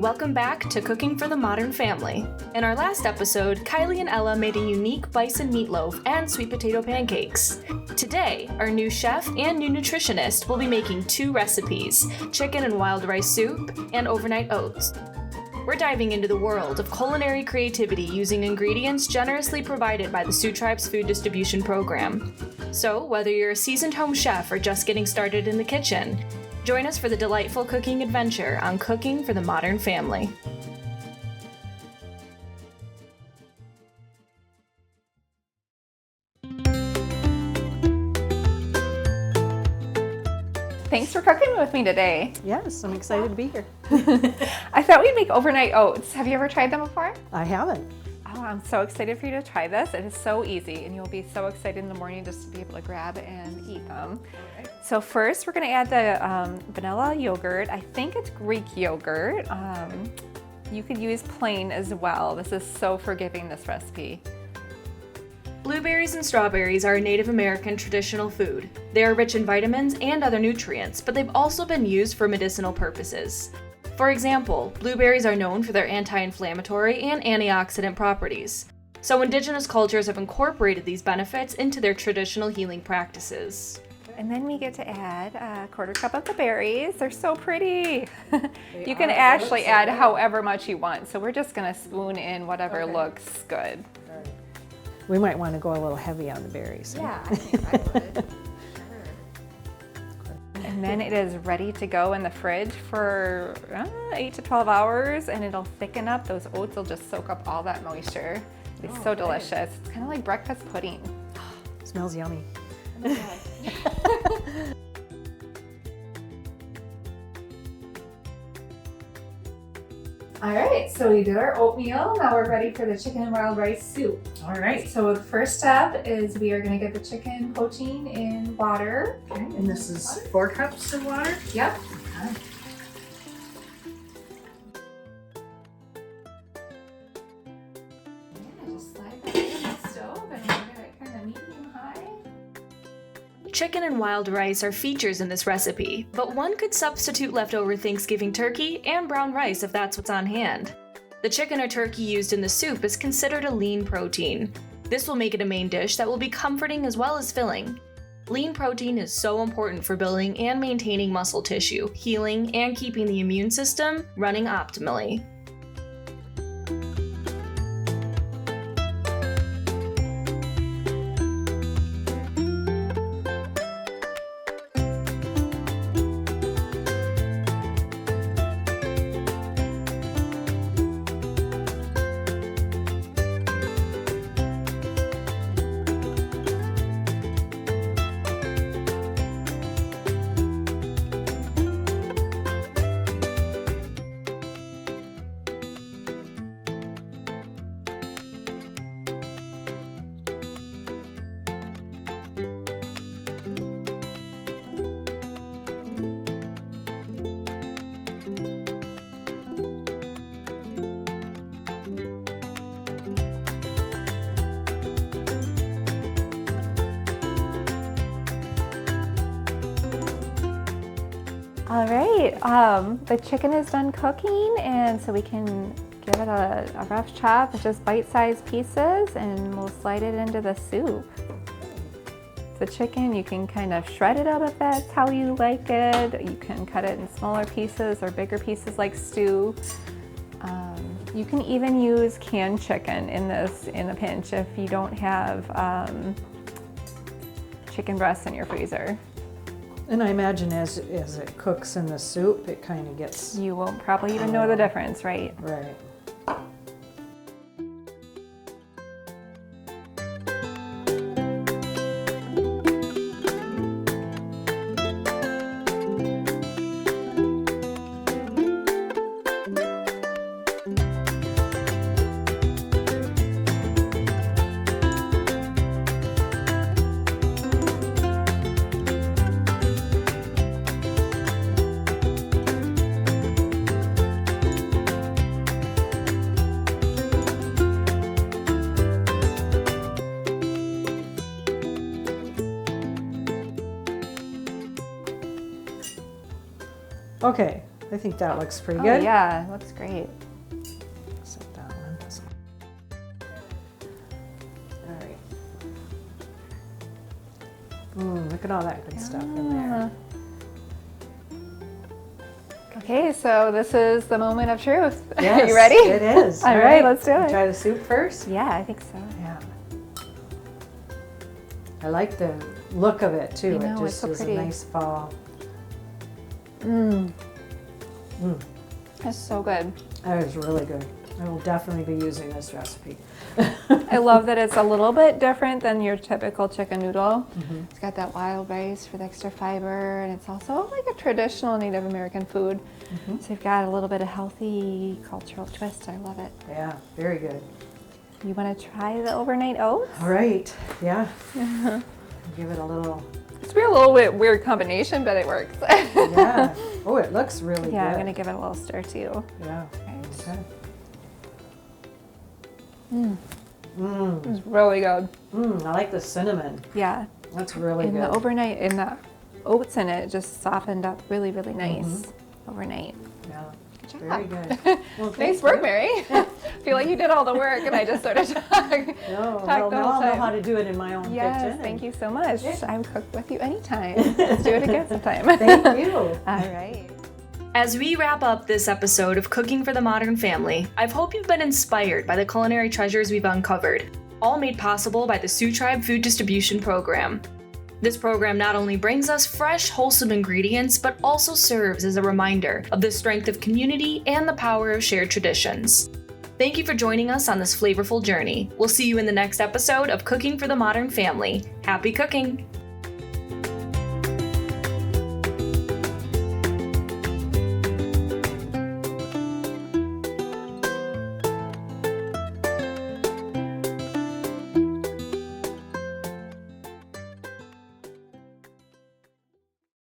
welcome back to Cooking for the Modern Family. In our last episode, Kylie and Ella made a unique bison meatloaf and sweet potato pancakes. Today, our new chef and new nutritionist will be making two recipes, chicken and wild rice soup and overnight oats. We're diving into the world of culinary creativity using ingredients generously provided by the Sioux Tribe's food distribution program. So, whether you're a seasoned home chef or just getting started in the kitchen, join us for the delightful cooking adventure on Cooking for the Modern Family. Thanks for cooking with me today. Yes, I'm excited to be here. I thought we'd make overnight oats. Have you ever tried them before? I haven't. Oh, I'm so excited for you to try this. It is so easy and you'll be so excited in the morning just to be able to grab and eat them. Okay. So first we're going to add the vanilla yogurt. I think it's Greek yogurt. You could use plain as well. This is so forgiving, this recipe. Blueberries and strawberries are a Native American traditional food. They are rich in vitamins and other nutrients, but they've also been used for medicinal purposes. For example, blueberries are known for their anti-inflammatory and antioxidant properties. So indigenous cultures have incorporated these benefits into their traditional healing practices. And then we get to add a quarter cup of the berries. They're so pretty. You can actually add however much you want. So we're just gonna spoon in whatever looks good. We might want to go a little heavy on the berries. Yeah, I think I would. And then it is ready to go in the fridge for 8 to 12 hours, and it'll thicken up. Those oats will just soak up all that moisture. It's so delicious. It's kind of like breakfast pudding. Smells yummy. All right, so we did our oatmeal. Now we're ready for the chicken and wild rice soup. All right, so the first step is we are going to get the chicken poaching in water. Okay, and this is 4 cups of water? Yep. Okay. Yeah, just slide that in the stove and we're going to kind of medium high. Chicken and wild rice are features in this recipe, but one could substitute leftover Thanksgiving turkey and brown rice if that's what's on hand. The chicken or turkey used in the soup is considered a lean protein. This will make it a main dish that will be comforting as well as filling. Lean protein is so important for building and maintaining muscle tissue, healing, and keeping the immune system running optimally. All right, the chicken is done cooking, and so we can give it a rough chop with just bite-sized pieces, and we'll slide it into the soup. The chicken, you can kind of shred it up if that's how you like it. You can cut it in smaller pieces or bigger pieces like stew. You can even use canned chicken in this in a pinch if you don't have chicken breasts in your freezer. And I imagine as it cooks in the soup, it kind of gets... You won't probably even know the difference, right? Right. Okay, I think that looks pretty Oh, good. yeah, looks great. Set that one. All right. Look at all that good stuff in there. Okay, so this is the moment of truth. Yes, Are you ready? It is. All right, let's do it. Try the soup first? Yeah, I think so. Yeah. I like the look of it too. I know, It it's just so is pretty. a nice fall. It's so good. That is really good. I will definitely be using this recipe. I love that it's a little bit different than your typical chicken noodle. It's got that wild rice for the extra fiber, and it's also like a traditional Native American food. So you've got a little bit of healthy cultural twist. I love it. Yeah, very good. You want to try the overnight oats? All right. Yeah. Give it a little. It's a little bit weird combination, but it works. Yeah. Oh, it looks really Yeah, I'm good. gonna give it a little stir too. Yeah. Right. Okay. It's really good. I like the cinnamon. Yeah, That's really and good. the overnight and the oats in it just softened up really, really nice overnight. Yeah. Good job. Very good. Well, Nice thank work, you. Mary. Feel like you did all the work, and I just sort of talked No, the well, whole now I'll know time. how to do it in my own Yes, kitchen. thank you so much. I would cook with you anytime. Let's do it again sometime. Thank you. All right. As we wrap up this episode of Cooking for the Modern Family, I hope you've been inspired by the culinary treasures we've uncovered, all made possible by the Sioux Tribe Food Distribution Program. This program not only brings us fresh, wholesome ingredients, but also serves as a reminder of the strength of community and the power of shared traditions. Thank you for joining us on this flavorful journey. We'll see you in the next episode of Cooking for the Modern Family. Happy cooking!